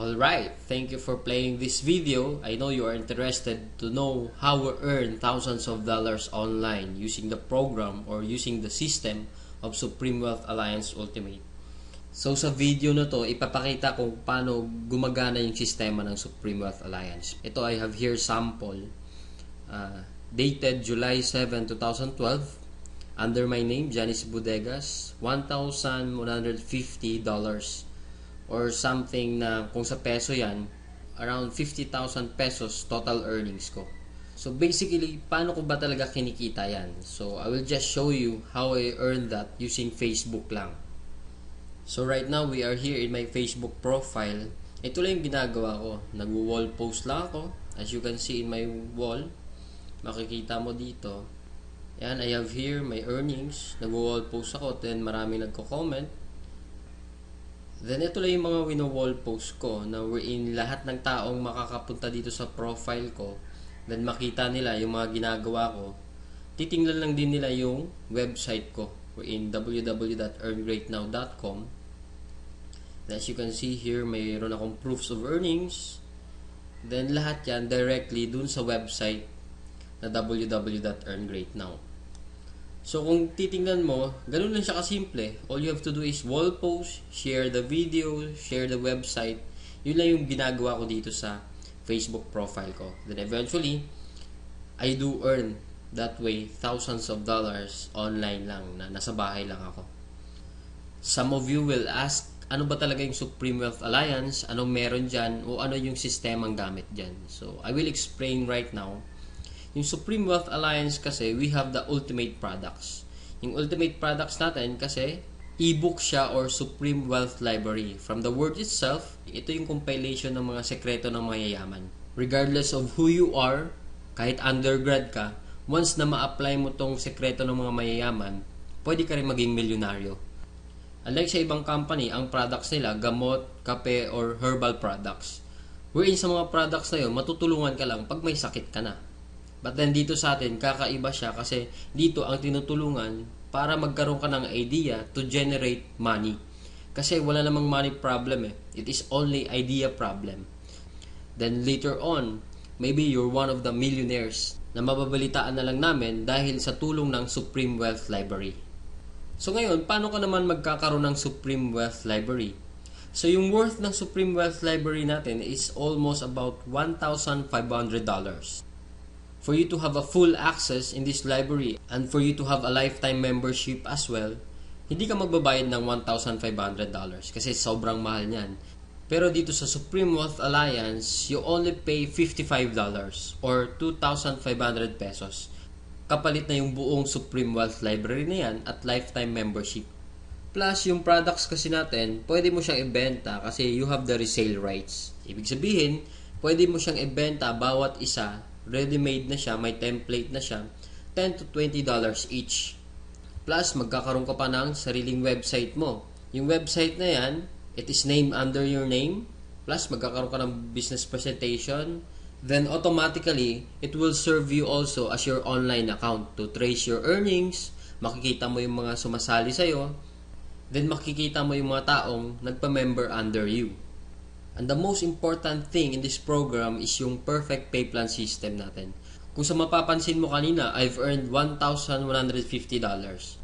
Alright, thank you for playing this video. I know you are interested to know how we earn thousands of dollars online using the program or using the system of Supreme Wealth Alliance Ultimate. So sa video na to, ipapakita kung paano gumagana yung sistema ng Supreme Wealth Alliance. Ito I have here sample dated July 7, 2012 under my name, Janice Bodegas, $1,150 or something na kung sa peso yan, around 50,000 pesos total earnings ko. So basically, paano ko ba talaga kinikita yan? So I will just show you how I earned that using Facebook lang. So right now, we are here in my Facebook profile. Ito lang yung ginagawa ko. Nag-wall post lang ako. As you can see in my wall, makikita mo dito. Yan, I have here my earnings. Nag-wall post ako, then maraming nagko-comment. Then ito lang yung mga wino-wall post ko na wherein lahat ng taong makakapunta dito sa profile ko, then makita nila yung mga ginagawa ko. Titingnan lang din nila yung website ko wherein www.earngreatnow.com. As you can see here, mayroon akong proofs of earnings. Then lahat yan directly dun sa website na www.earngreatnow. So kung titingnan mo, ganun lang siya kasimple. All you have to do is wall post, share the video, share the website. Yun lang yung ginagawa ko dito sa Facebook profile ko. Then eventually, I do earn that way thousands of dollars online lang na nasa bahay lang ako. Some of you will ask, ano ba talaga yung Supreme Wealth Alliance? Anong meron dyan? O ano yung sistemang gamit dyan? So I will explain right now. Yung Supreme Wealth Alliance kasi, we have the ultimate products. Yung ultimate products natin kasi, ebook siya or Supreme Wealth Library. From the word itself, ito yung compilation ng mga sekreto ng mayayaman. Regardless of who you are, kahit undergrad ka, once na ma-apply mo tong sekreto ng mga mayayaman, pwede ka rin maging milyonaryo. Unlike sa ibang company, ang products nila, gamot, kape, or herbal products. Wherein sa mga products na yun, matutulungan ka lang pag may sakit ka na. But then dito sa atin, kakaiba siya kasi dito ang tinutulungan para magkaroon ka ng idea to generate money. Kasi wala namang money problem eh. It is only idea problem. Then later on, maybe you're one of the millionaires na mababalitaan na lang namin dahil sa tulong ng Supreme Wealth Library. So ngayon, paano ka naman magkakaroon ng Supreme Wealth Library? So yung worth ng Supreme Wealth Library natin is almost about $1,500. For you to have a full access in this library and for you to have a lifetime membership as well, hindi ka magbabayad ng $1,500 kasi sobrang mahal niyan. Pero dito sa Supreme Wealth Alliance, you only pay $55 or 2,500 pesos. Kapalit na yung buong Supreme Wealth Library na yan at lifetime membership. Plus, yung products kasi natin, pwede mo siyang ibenta kasi you have the resale rights. Ibig sabihin, pwede mo siyang ibenta bawat isa, ready-made na siya, may template na siya, $10 to $20 each. Plus, magkakaroon ka pa ng sariling website mo. Yung website na yan, it is named under your name. Plus, magkakaroon ka ng business presentation. Then, automatically, it will serve you also as your online account to trace your earnings. Makikita mo yung mga sumasali sa'yo. Then, makikita mo yung mga taong nagpa-member under you. And the most important thing in this program is yung perfect pay plan system natin. Kung sa mapapansin mo kanina, I've earned $1,150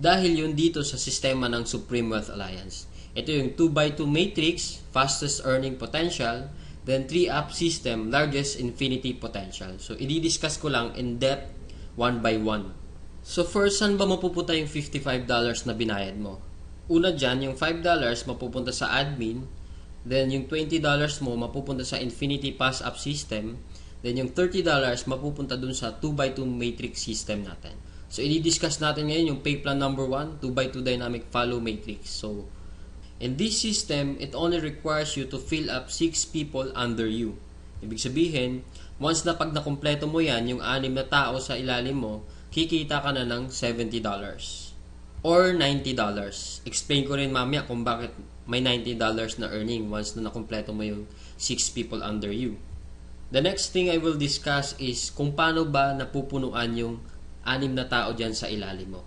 dahil yun dito sa sistema ng Supreme Wealth Alliance. Ito yung 2x2 matrix, fastest earning potential, then 3-up system, largest infinity potential. So, i-discuss ko lang in depth, one by one. So, first, saan ba mapupunta yung $55 na binayad mo? Una dyan, yung $5 mapupunta sa admin. Then, yung $20 mo mapupunta sa Infinity Pass-Up System. Then, yung $30 mapupunta dun sa 2x2 Matrix System natin. So, i-discuss natin ngayon yung pay plan number 1, 2x2 Dynamic Follow Matrix. So, in this system, it only requires you to fill up 6 people under you. Ibig sabihin, once na pag nakumpleto mo yan, yung 6 na tao sa ilalim mo, kikita ka na ng $70 or $90. Explain ko rin mamaya kung bakit may $90 na earning once na nakumpleto mo yung 6 people under you. The next thing I will discuss is kung paano ba napupunuan yung 6 na tao dyan sa ilalim mo.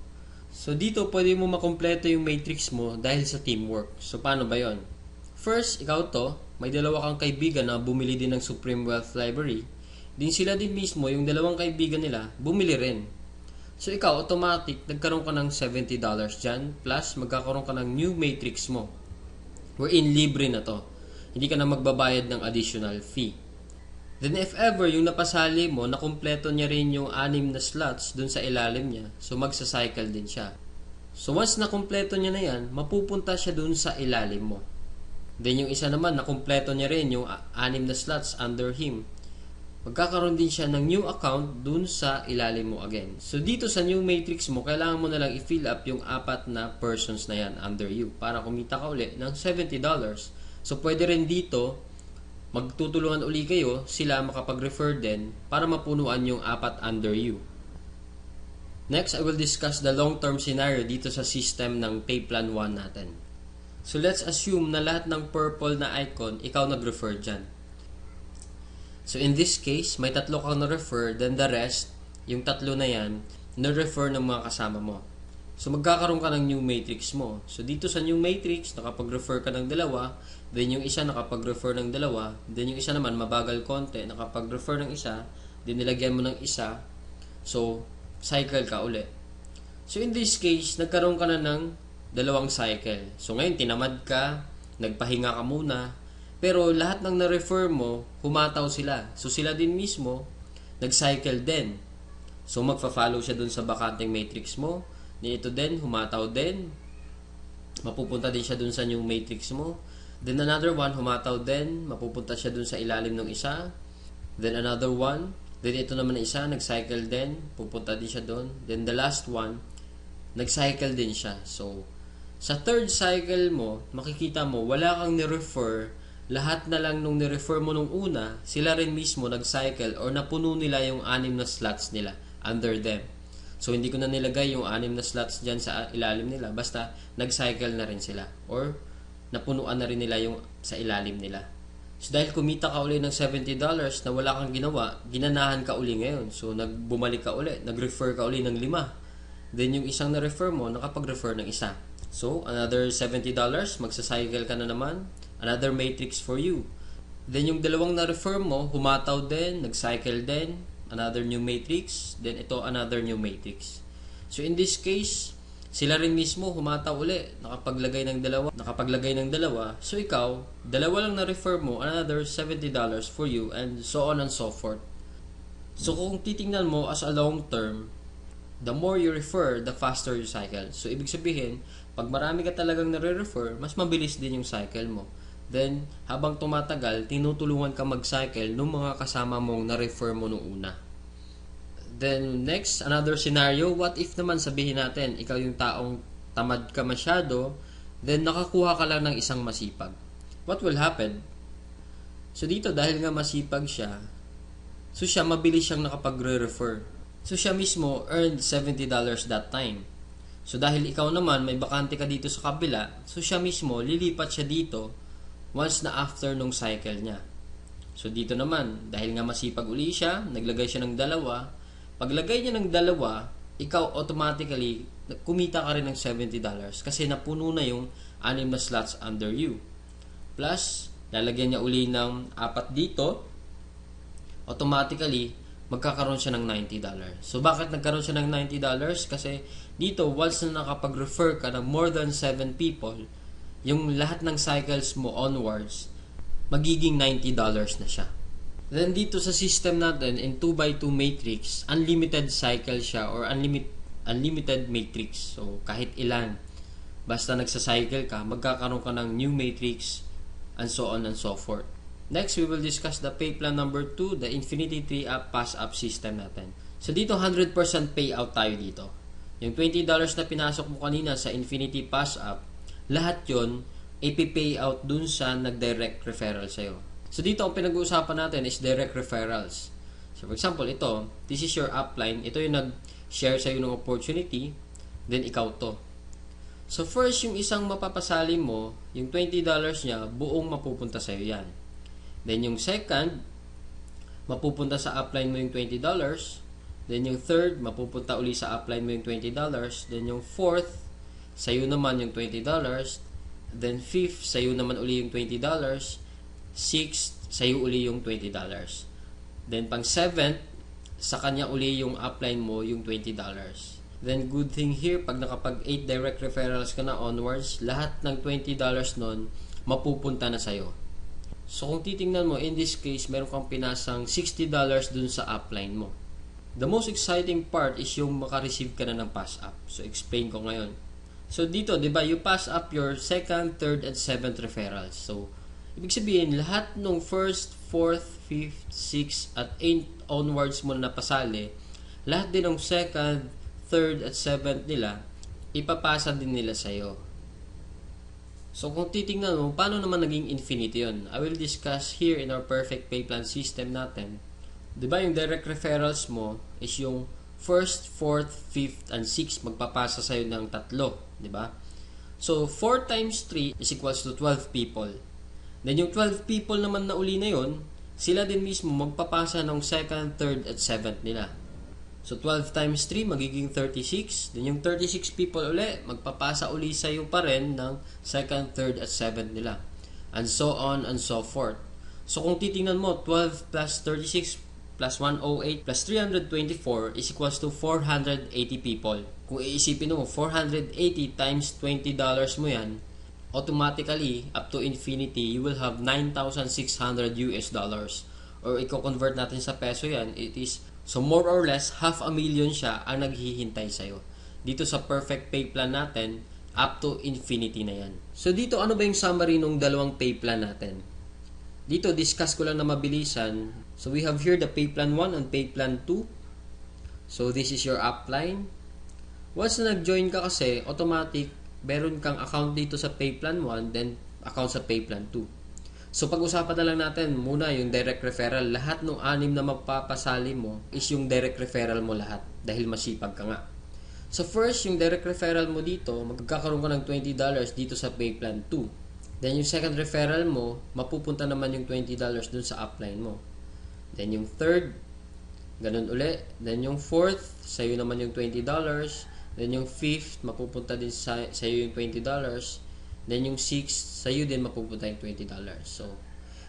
So dito pwede mo makumpleto yung matrix mo dahil sa teamwork. So paano ba yon? First, ikaw to, may dalawa kang kaibigan na bumili din ng Supreme Wealth Library. Din sila din mismo, yung dalawang kaibigan nila, bumili rin. So ikaw, automatic, nagkaroon ka ng $70 dyan, plus magkakaroon ka ng new matrix mo. Wherein libre na to. Hindi ka na magbabayad ng additional fee. Then if ever yung napasali mo, nakumpleto niya rin yung 6 na slots dun sa ilalim niya, so magsa-cycle din siya. So once nakumpleto niya na yan, mapupunta siya dun sa ilalim mo. Then yung isa naman, nakumpleto niya rin yung 6 na slots under him. Magkakaroon din siya ng new account dun sa ilalim mo again. So dito sa new matrix mo, kailangan mo na lang i-fill up yung 4 na persons na yan under you para kumita ka uli ng $70. So pwede rin dito, magtutulungan uli kayo, sila makapag-refer din para mapunuan yung 4 under you. Next, I will discuss the long-term scenario dito sa system ng Pay Plan 1 natin. So let's assume na lahat ng purple na icon, ikaw nag-refer dyan. So in this case, may 3 kang na-refer, then the rest, yung 3 na yan, na-refer ng mga kasama mo. So magkakaroon ka ng new matrix mo. So dito sa new matrix, nakapag-refer ka ng 2, then yung isa nakapag-refer ng 2, then yung isa naman mabagal konti, nakapag-refer ng isa, then nilagyan mo ng isa, so cycle ka uli. So in this case, nagkaroon ka na ng 2 cycle. So ngayon tinamad ka, nagpahinga ka muna, pero lahat ng na-refer mo, humataw sila. So sila din mismo, nag-cycle din. So magfa-follow siya dun sa bakanting matrix mo, ito din, humataw din, mapupunta din siya dun sa new matrix mo. Then another one, humataw din, mapupunta siya dun sa ilalim ng isa. Then another one, then ito naman na isa, nag-cycle din, pupunta din siya dun. Then the last one, nag-cycle din siya. So, sa third cycle mo, makikita mo, wala kang ni-refer, lahat na lang nung ni-refer mo nung una, sila rin mismo nag-cycle or napuno nila yung 6 na slots nila under them. So, hindi ko na nilagay yung 6 na slots dyan sa ilalim nila. Basta, nag-cycle na rin sila. Or, napunuan na rin nila yung sa ilalim nila. So, dahil kumita ka uli ng $70 na wala kang ginawa, ginanahan ka uli ngayon. So, bumalik ka uli. Nag-refer ka uli ng 5. Then, yung isang na-refer mo, nakapag-refer ng isa. So, another $70, magsa-cycle ka na naman. Another matrix for you. Then, yung 2 na-refer mo, humataw din, nag-cycle din. Another new matrix, then ito another new matrix. So in this case, sila rin mismo humataw uli, nakapaglagay ng 2. So ikaw, 2 lang na-refer mo, another $70 for you, and so on and so forth. So kung titingnan mo as a long term, the more you refer, the faster you cycle. So ibig sabihin, pag marami ka talagang nare-refer, mas mabilis din yung cycle mo. Then, habang tumatagal, tinutulungan ka mag-cycle ng mga kasama mong na-refer mo nung una. Then, next, another scenario. What if naman sabihin natin, ikaw yung taong tamad ka masyado, then nakakuha ka lang ng isang masipag. What will happen? So, dito, dahil nga masipag siya, so siya, mabilis siyang nakapagre-refer. So, siya mismo earned $70 that time. So, dahil ikaw naman, may bakante ka dito sa kabila, so siya mismo, lilipat siya dito once na after nung cycle niya. So dito naman, dahil nga masipag uli siya, naglagay siya ng 2. Paglagay niya ng 2, ikaw automatically, kumita ka rin ng $70 kasi napuno na yung 6 na slots under you. Plus, lalagyan niya uli ng 4 dito, automatically, magkakaroon siya ng $90. So bakit nagkaroon siya ng $90? Kasi dito, once na nakapag-refer ka ng more than 7 people, yung lahat ng cycles mo onwards, magiging $90 na siya. Then dito sa system natin, in 2x2 matrix, unlimited cycle siya or unlimited matrix. So kahit ilan, basta nagsa-cycle ka, magkakaroon ka ng new matrix, and so on and so forth. Next, we will discuss the pay plan number 2, the Infinity Tree Up Pass-Up system natin. So dito, 100% payout tayo dito. Yung $20 na pinasok mo kanina sa Infinity Pass-Up, lahat yon ipipay out dun sa nag-direct referral sa'yo. So dito ang pinag-uusapan natin is direct referrals. So for example, ito, this is your upline. Ito yung nag-share sa'yo ng opportunity, then ikaw to. So first, yung isang mapapasali mo, yung $20 niya, buong mapupunta sa'yo yan. Then yung second, mapupunta sa upline mo yung $20. Then yung third, mapupunta uli sa upline mo yung $20. Then yung fourth, sa'yo naman yung $20. Then 5th, sa'yo naman uli yung $20. 6th, sa'yo uli yung $20. Then pang 7th, sa kanya uli yung upline mo yung $20. Then good thing here, pag nakapag 8 direct referrals ka na onwards, lahat ng $20 nun mapupunta na sa'yo. So kung titingnan mo, in this case, meron kang pinasang $60 dun sa upline mo. The most exciting part is yung makareceive ka na ng pass up. So explain ko ngayon. So dito, di ba, you pass up your 2nd, 3rd, and 7th referrals. So ibig sabihin, lahat ng 1st, 4th, 5th, 6th, at 8th onwards mo na napasali, lahat din ng 2nd, 3rd, at 7th nila, ipapasa din nila sa'yo. So kung titingnan mo, paano naman naging infinity yun? I will discuss here in our perfect pay plan system natin. Diba yung direct referrals mo is yung 1st, 4th, 5th, and 6th magpapasa sa'yo ng 3. Diba? So 4 times 3 is equals to 12 people. Then yung 12 people naman na uli na yun, sila din mismo magpapasa ng 2nd, 3rd, at 7th nila. So 12 times 3 magiging 36. Then yung 36 people uli, magpapasa uli sa'yo pa rin ng 2nd, 3rd, at 7th nila. And so on and so forth. So kung titingnan mo, 12 plus 36 plus 108 plus 324 is equals to 480 people. Kung iisipin mo, 480 times $20 mo yan, automatically, up to infinity, you will have $9,600 US. Or i-convert natin sa peso yan, it is, so more or less, 500,000 siya ang naghihintay sa'yo. Dito sa perfect pay plan natin, up to infinity na yan. So dito, ano ba yung summary ng dalawang pay plan natin? Dito, discuss ko lang na mabilisan. So we have here the pay plan 1 and pay plan 2. So this is your upline. Once na nag-join ka kasi, automatic, meron kang account dito sa pay plan 1, then account sa pay plan 2. So pag-usapan na lang natin muna yung direct referral. Lahat ng 6 na magpapasali mo is yung direct referral mo lahat dahil masipag ka nga. So first, yung direct referral mo dito, magkakaroon ka ng $20 dito sa pay plan 2. Then yung second referral mo, mapupunta naman yung $20 dun sa upline mo. Then yung third, ganun uli. Then yung fourth, sa'yo naman yung $20. Then yung fifth, mapupunta din sa'yo yung $20. Then yung sixth, sa'yo din mapupunta yung $20. So,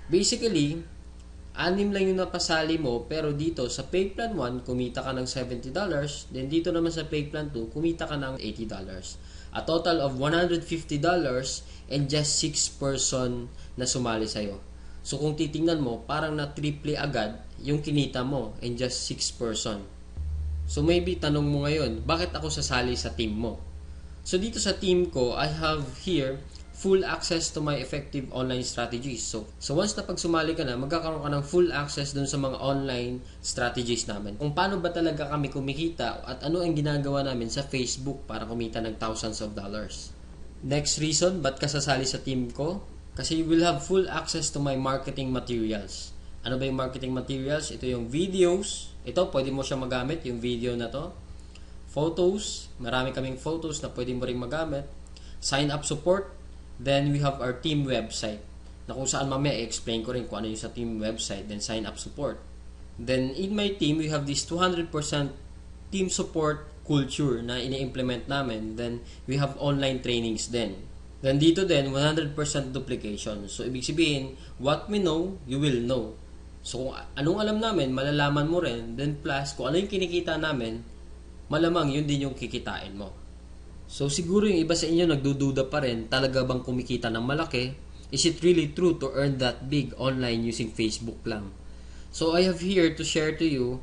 basically, 6 lang yung napasali mo, pero dito sa pay plan 1, kumita ka ng $70. Then dito naman sa pay plan 2, kumita ka ng $80. A total of $150 and just 6 person na sumali sa'yo. So kung titingnan mo, parang na-triple agad yung kinita mo and just 6 person. So maybe tanong mo ngayon, bakit ako sasali sa team mo? So dito sa team ko, I have here full access to my effective online strategies. So once na pag sumali ka na, magkakaroon ka ng full access dun sa mga online strategies namin. Kung paano ba talaga kami kumikita at ano ang ginagawa namin sa Facebook para kumita ng thousands of dollars. Next reason, ba't ka sasali sa team ko? Kasi you will have full access to my marketing materials. Ano ba yung marketing materials? Ito yung videos. Ito, pwede mo siya magamit, yung video na to. Photos. Marami kaming photos na pwede mo rin magamit. Sign up support. Then we have our team website na kung saan mamaya i-explain ko rin kung ano yung sa team website. Then sign up support. Then in my team, we have this 200% team support culture na ini-implement namin. Then we have online trainings din. Then dito din, 100% duplication. So ibig sabihin, what we know, you will know. So kung anong alam namin, malalaman mo rin. Then plus, kung ano yung kinikita namin, malamang yun din yung kikitain mo. So siguro yung iba sa inyo nagdududa pa rin, talaga bang kumikita ng malaki? Is it really true to earn that big online using Facebook lang? So I have here to share to you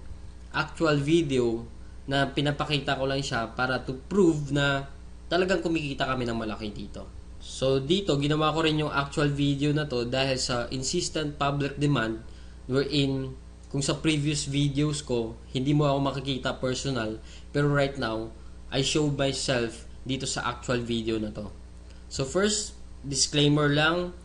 actual video na pinapakita ko lang siya para to prove na talagang kumikita kami ng malaki dito. So dito, ginawa ko rin yung actual video na to dahil sa insistent public demand wherein kung sa previous videos ko, hindi mo ako makikita personal, pero right now, I show myself dito sa actual video na to. So first, disclaimer lang,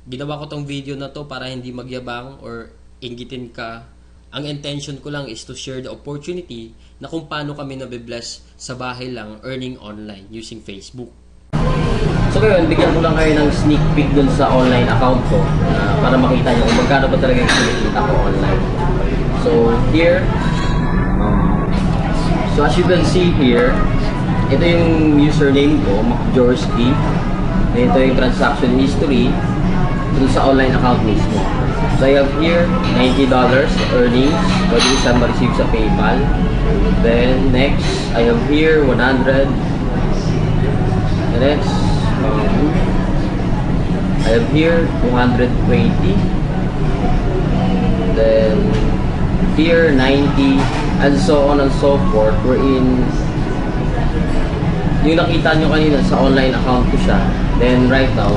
ginawa ko tong video na to para hindi magyabang or inggitin ka. Ang intention ko lang is to share the opportunity na kung paano kami nabibless sa bahay lang earning online using Facebook. So ngayon, bigyan ko lang kayo ng sneak peek dun sa online account ko para makita nyo kung magkano ba talaga yung kinikita ko online. So here, so as you can see here, ito yung username ko, MacJorsky. Ito yung transaction history dun sa online account mismo. So I have here $90 earnings, pwede isa ma-receive sa PayPal. Then next, I have here 100. The next, I have here 220. Then here 90, and so on and so forth. We're in yung nakita nyo kanina sa online account ko siya. Then right now,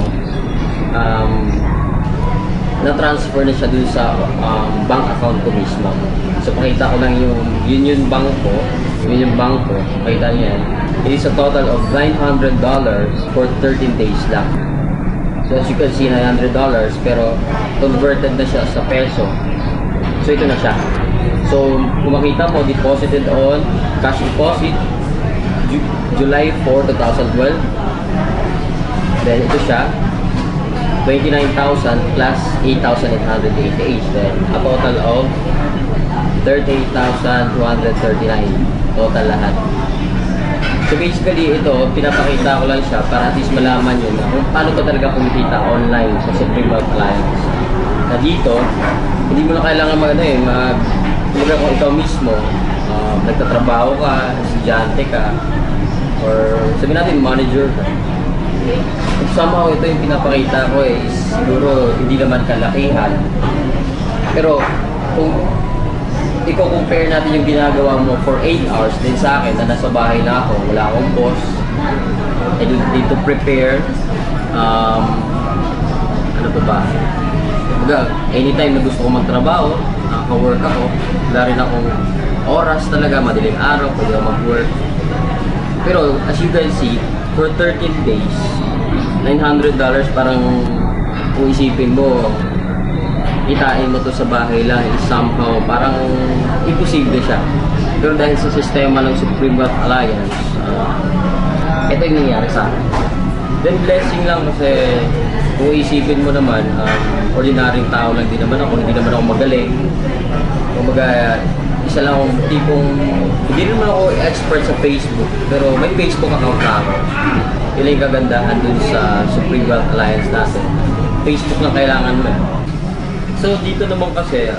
na-transfer na siya dun sa bank account ko mismo. So pakita ko lang yung bank ko. Yun yung bank ko. Pakita nyo yan. It is a total of $900 for 13 days lang. So as you can see, $900 pero converted na siya sa peso. So ito na siya. So kung makita mo, deposited on cash deposit July 4, 2012. Then ito siya, 29,000 plus 8,888. Then a total of 38,239 total lahat. So basically ito, pinapakita ko lang siya para at least malaman nyo na kung paano ka talaga kumikita online sa Supreme Wealth Alliance. Na dito, hindi mo na kailangan kumbaga kung ikaw mismo, nagtatrabaho ka, estudyante ka, or sabihin natin manager ka. Somehow ito yung pinapakita ko is siguro hindi naman kalakihan. Pero kung ikaw compare natin yung ginagawa mo for 8 hours din sa akin na nasa bahay na ako, wala akong boss, I need to prepare, ano pa ba? Anytime na gusto ko magtrabaho, nakaka-work ako, wala rin akong oras talaga, madaling araw, pwede ako mag-work. Pero as you can see, for 13 days, $900 parang kung isipin mo, itain mo to sa bahay lang, is somehow parang imposible siya. Pero dahil sa sistema ng Supreme Wealth Alliance, ito yung nangyari sa akin. Then blessing lang kasi kung isipin mo naman, ordinaryong tao lang din naman ako, hindi naman ako magaling. Kumbaga, isa lang akong tipong, hindi naman ako expert sa Facebook, pero may Facebook account na ako. Yun yung kagandahan dun sa Supreme Wealth Alliance natin. Facebook lang kailangan mo. So dito naman kasi,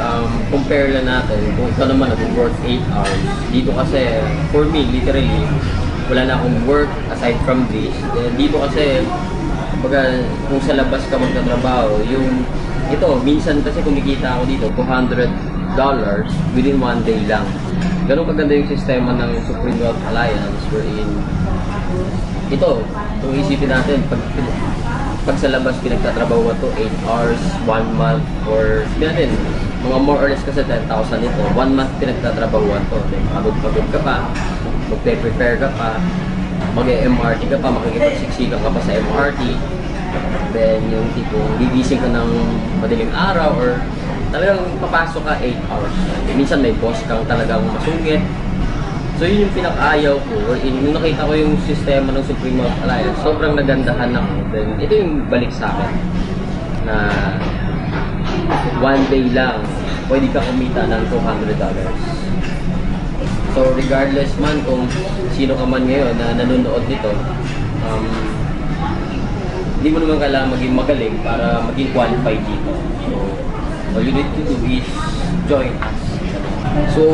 compare lang natin kung ikaw naman nag-work 8 hours. Dito kasi, for me, literally, wala na akong work aside from this. Dito kasi, kumbaga, kung sa labas ka magtatrabaho, ito, minsan kasi kumikita ako dito, $200 within 1 day lang. Ganun kaganda yung sistema ng Supreme Wealth Alliance wherein ito, kung isipin natin, pag sa labas pinagtatrabaho to 8 hours, 1 month, or sabihin natin, mga more or less kasi 10,000 ito, 1 month pinagtatrabaho to. Then, pagod ka pa, magpe-prepare ka pa, mag-MRT ka pa, makikipagsiksikan ka pa sa MRT. Then, yung tipong gigising ka ng madaling araw or talagang papasok ka 8 hours. Minsan may boss kang talagang masungit. So yun yung pinaka-ayaw ko. Nung nakita ko yung sistema ng Supreme Wealth Alliance, sobrang nagandahan ako. Then ito yung balik sa akin na 1 day lang pwede ka kumita ng $200. So regardless man kung sino ka man ngayon na nanonood nito, hindi mo naman kailangan maging magaling para maging qualified dito. So all you need to do is join us. So,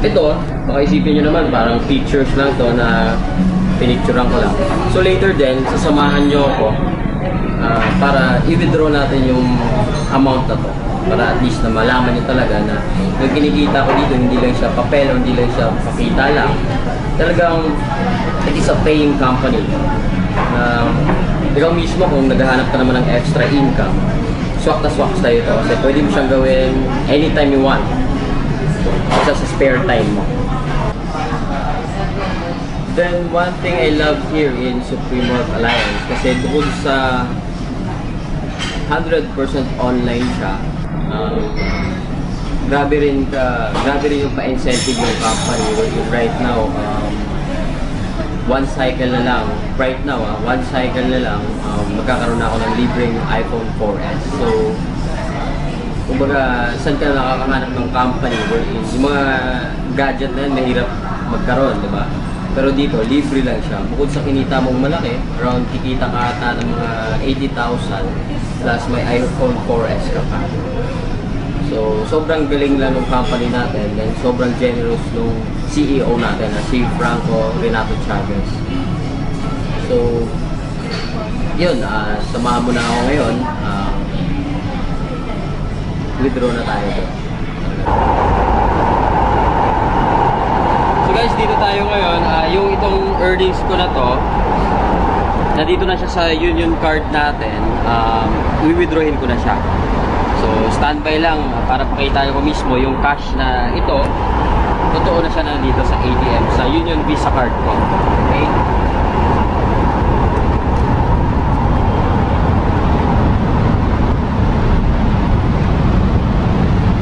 ito, baka isipin nyo naman, parang pictures lang to na pinicturean ko lang. So, later din, sasamahan nyo ako para i-withdraw natin yung amount na to. Para at least na malaman nyo talaga na yung kinikita ko dito, hindi lang siya papel o hindi lang siya pakita lang. Talagang, it is a paying company. Ikaw mismo, kung naghahanap ka naman ng extra income, swak na swak tayo ito. Kasi pwede mo siyang gawin anytime you want. Sa spare time mo. Then one thing I love here in Supreme Wealth Alliance kasi bukod sa 100% online siya, grabe rin yung pa-incentive ng company right now. One cycle na lang, right now, one cycle na lang, magkakaroon na ako ng libreng iPhone 4S. So, kumbaga, saan ka nakakahanap ng company wherein yung mga gadget na yan, mahirap magkaroon, di ba? Pero dito, libre lang siya. Bukod sa kinita mong malaki, around kikita ka ata ng mga 80,000 plus may iPhone 4S ka pa. So, sobrang galing lang ng company natin and sobrang generous ng CEO natin na si Franco Renato Chavez. So, yun, samahan mo na ako ngayon. Withdraw na tayo. So guys, dito tayo ngayon. Yung itong earnings ko na to, nandito na siya sa union card natin. I-withdrawin ko na siya. So, standby lang para pakita ko mismo yung cash na ito. Totoo na siya nandito sa ATM, sa Union Visa card ko. Okay?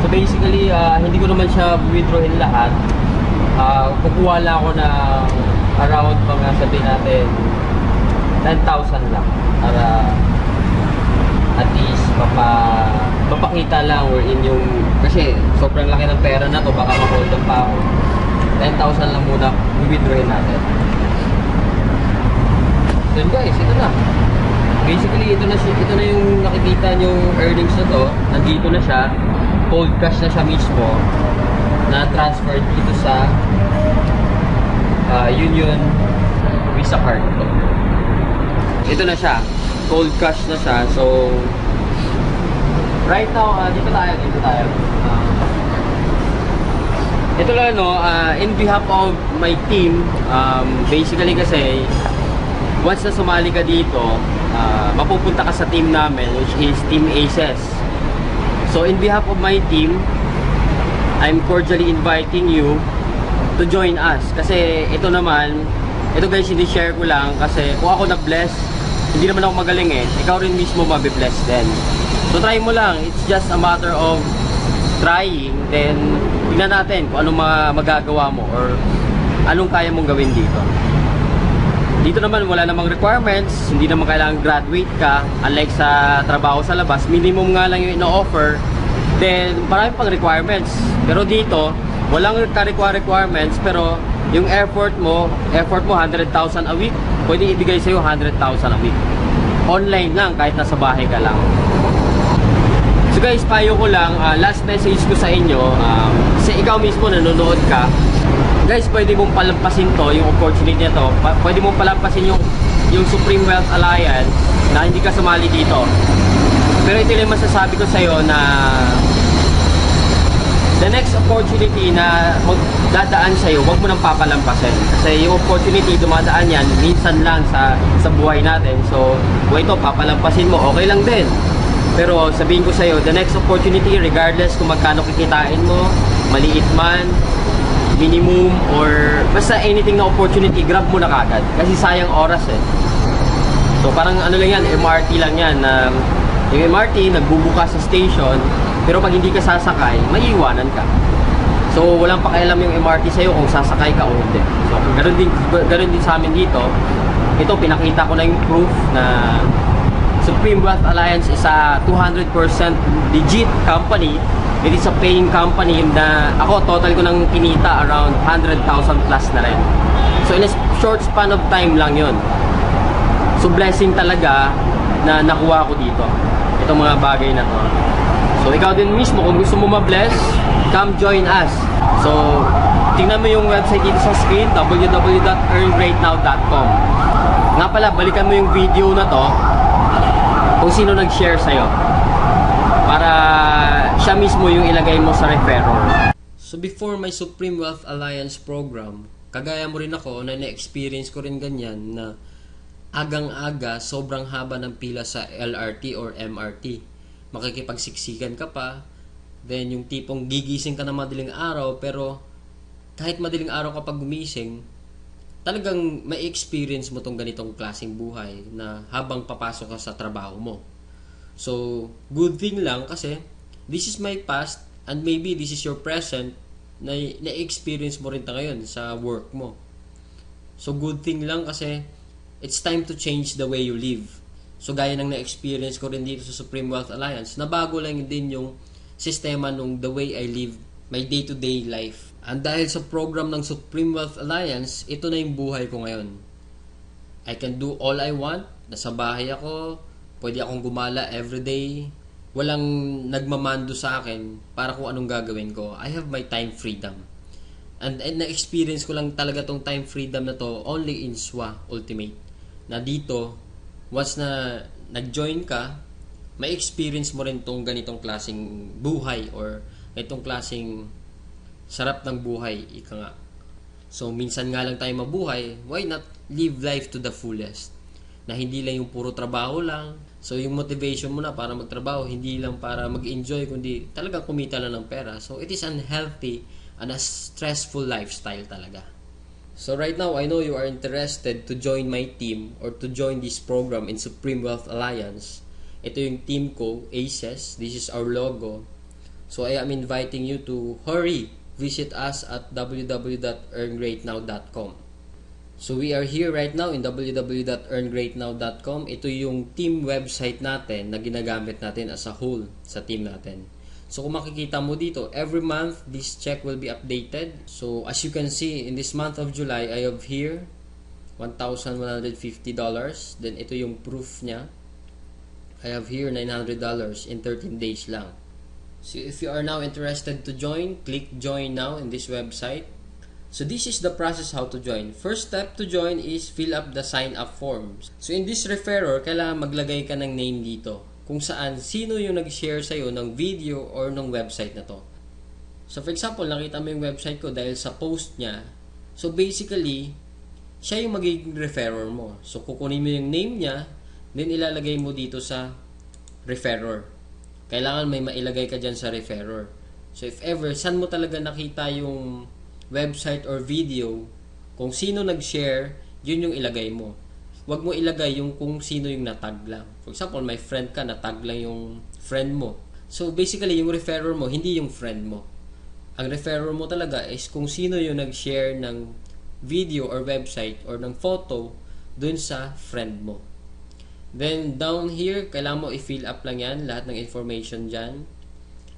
So, basically, hindi ko naman siya withdrawin lahat. Kukuha lang ako na around mga sabihin natin 10,000 lang para at least mapakita lang or in yung kasi sobrang laki ng pera na to, baka ma-hold pa ako. 10,000 lang muna i-withdrawin natin. Then guys, ito na. Basically, ito na yung nakikita yung earnings na to. Nandito na siya. Cold cash na siya mismo na transferred dito sa Union Visa card to. Ito na siya. Cold cash na siya. So, right now, dito tayo. Ito lang, no, in behalf of my team, basically kasi, once na sumali ka dito, mapupunta ka sa team namin, which is Team Aces. So, in behalf of my team, I'm cordially inviting you to join us. Kasi ito guys, hindi share ko lang kasi kung ako na-bless, hindi naman ako magaling ikaw rin mismo mabibless din. So try mo lang, it's just a matter of trying, then tingnan natin kung anong magagawa mo or anong kaya mong gawin dito. Dito naman wala namang requirements, hindi naman kailangan graduate ka, unlike sa trabaho sa labas, minimum nga lang yung ino-offer, then marami pang requirements. Pero dito, walang requirements, pero yung effort mo 100,000 a week, pwede ibigay sa'yo 100,000 a week. Online lang, kahit nasa bahay ka lang. So guys, payo ko lang, last message ko sa inyo, kasi ikaw mismo nanonood ka, guys, pwede mong palampasin to, yung opportunity na to, pwede mong palampasin yung Supreme Wealth Alliance na hindi ka sumali dito. Pero ito lang masasabi ko sa'yo na the next opportunity na magdadaan sa'yo, huwag mo nang papalampasin. Kasi yung opportunity, dumadaan yan, minsan lang sa buhay natin. So, kung ito, papalampasin mo, okay lang din. Pero sabihin ko sa'yo, the next opportunity, regardless kung magkano kikitain mo, maliit man, minimum, or basta anything na opportunity, grab mo na kagad. Kasi sayang oras So, parang ano lang yan, MRT lang yan. Yung MRT, nagbubuka sa station, pero pag hindi ka sasakay, maiiwanan ka. So, walang pakialam yung MRT sa'yo kung sasakay ka o hindi. So, ganun din sa amin dito. Ito, pinakita ko na yung proof na Supreme Wealth Alliance is a 200% legit company. It is a paying company na ako, total ko nang kinita around 100,000 plus na rin. So, in a short span of time lang yon. So, blessing talaga na nakuha ko dito. Itong mga bagay na to. So, ikaw din mismo, kung gusto mo ma-bless, come join us. So, tingnan mo yung website dito sa screen, www.earngreatnow.com. Nga pala, balikan mo yung video na to kung sino nag-share sa'yo. Para siya mismo yung ilagay mo sa referral. So, before my Supreme Wealth Alliance program, kagaya mo rin ako na na-experience ko rin ganyan na agang-aga, sobrang haba ng pila sa LRT or MRT. Makikipagsiksikan ka pa, then yung tipong gigising ka na madaling araw, pero kahit madaling araw kapag gumising, talagang may experience mo tong ganitong klaseng buhay na habang papasok ka sa trabaho mo. So, good thing lang kasi this is my past and maybe this is your present na na-experience mo rin ta ngayon sa work mo. So, good thing lang kasi it's time to change the way you live. So, gaya ng na-experience ko rin dito sa Supreme Wealth Alliance, nabago lang din yung sistema nung the way I live my day-to-day life And dahil sa program ng Supreme Wealth Alliance, ito na yung buhay ko ngayon. I can do all I want. Nasa bahay ako. Pwede akong gumala everyday. Walang nagmamando sa akin para kung anong gagawin ko. I have my time freedom. And na-experience ko lang talaga tong time freedom na to only in SWA Ultimate. Na dito, once na nag-join ka, may experience mo rin tong ganitong klaseng buhay or ganitong klaseng sarap ng buhay, ika nga. So, minsan nga lang tayo mabuhay, why not live life to the fullest? Na hindi lang yung puro trabaho lang. So, yung motivation mo na para magtrabaho, hindi lang para mag-enjoy, kundi talagang kumita lang ng pera. So, it is unhealthy and a stressful lifestyle talaga. So, right now, I know you are interested to join my team or to join this program in Supreme Wealth Alliance. Ito yung team ko, ACES. This is our logo. So, I am inviting you to hurry. Visit us at www.earngreatnow.com. So we are here right now in www.earngreatnow.com. Ito yung team website natin na ginagamit natin as a whole sa team natin. So kung makikita mo dito, every month this check will be updated. So as you can see, in this month of July, I have here $1,150. Then ito yung proof niya. I have here $900 in 13 days lang. So if you are now interested to join, click join now in this website. So this is the process how to join. First step to join is fill up the sign up forms. So in this referrer, kailangan maglagay ka ng name dito kung saan sino yung nag-share sa'yo ng video or ng website na to. So for example, nakita mo yung website ko dahil sa post niya. So basically, siya yung magiging referrer mo. So kukunin mo yung name niya, then ilalagay mo dito sa referrer. Kailangan may mailagay ka dyan sa referrer. So if ever, saan mo talaga nakita yung website or video, kung sino nag-share, yun yung ilagay mo. Huwag mo ilagay yung kung sino yung natag lang. For example, may friend ka, natag lang yung friend mo. So basically, yung referrer mo, hindi yung friend mo. Ang referrer mo talaga is kung sino yung nag-share ng video or website or ng photo dun sa friend mo. Then, down here, kailangan mo i-fill up lang yan, lahat ng information dyan.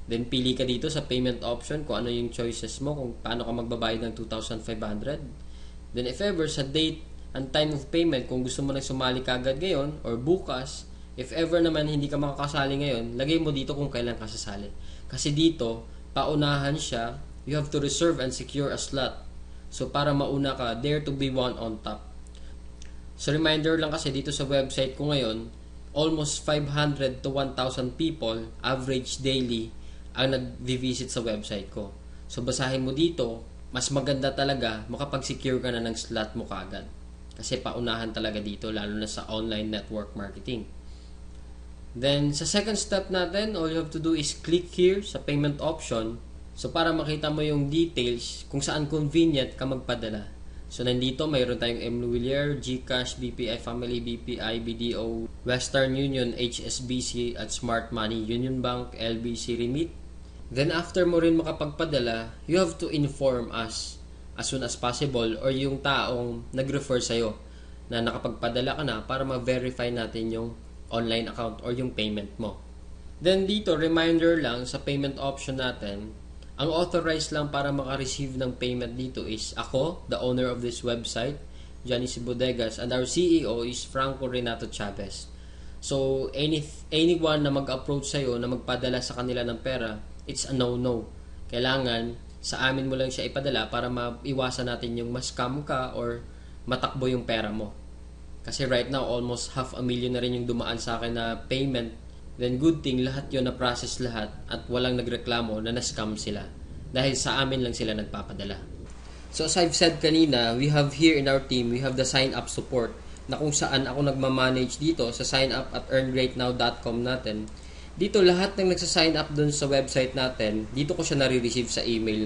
Then, pili ka dito sa payment option kung ano yung choices mo, kung paano ka magbabayad ng 2,500. Then, if ever, sa date and time of payment, kung gusto mo na sumali kagad ngayon or bukas, if ever naman hindi ka makakasali ngayon, lagay mo dito kung kailan ka sasali. Kasi dito, paunahan siya, you have to reserve and secure a slot. So, para mauna ka, there to be one on top. So reminder lang kasi dito sa website ko ngayon, almost 500 to 1,000 people average daily ang nag-visit sa website ko. So basahin mo dito, mas maganda talaga makapag-secure ka na ng slot mo kagad. Kasi paunahan talaga dito, lalo na sa online network marketing. Then sa second step natin, all you have to do is click here sa payment option. So para makita mo yung details kung saan convenient ka magpadala. So, nandito, mayroon tayong MWillier, GCash, BPI Family, BPI, BDO, Western Union, HSBC, at Smart Money, Union Bank, LBC Remit. Then, after mo rin makapagpadala, you have to inform us as soon as possible or yung taong nag-refer sa'yo na nakapagpadala ka na para ma-verify natin yung online account or yung payment mo. Then, dito, reminder lang sa payment option natin, ang authorized lang para maka-receive ng payment dito is ako, the owner of this website, Johnny C. Bodegas, and our CEO is Franco Renato Chavez. So, anyone na mag-approach sa'yo na magpadala sa kanila ng pera, it's a no-no. Kailangan, sa amin mo lang siya ipadala para maiwasan natin yung ma-scam ka or matakbo yung pera mo. Kasi right now, almost 500,000 na rin yung dumaan sa akin na payment. Then good thing, lahat yon na-process lahat at walang nagreklamo na na-scam sila. Dahil sa amin lang sila nagpapadala. So as I've said kanina, we have here in our team, we have the sign-up support na kung saan ako nagmamanage dito sa sign-up at earngreatnow.com natin. Dito lahat ng nagsa-sign up dun sa website natin, dito ko siya nare-receive sa email.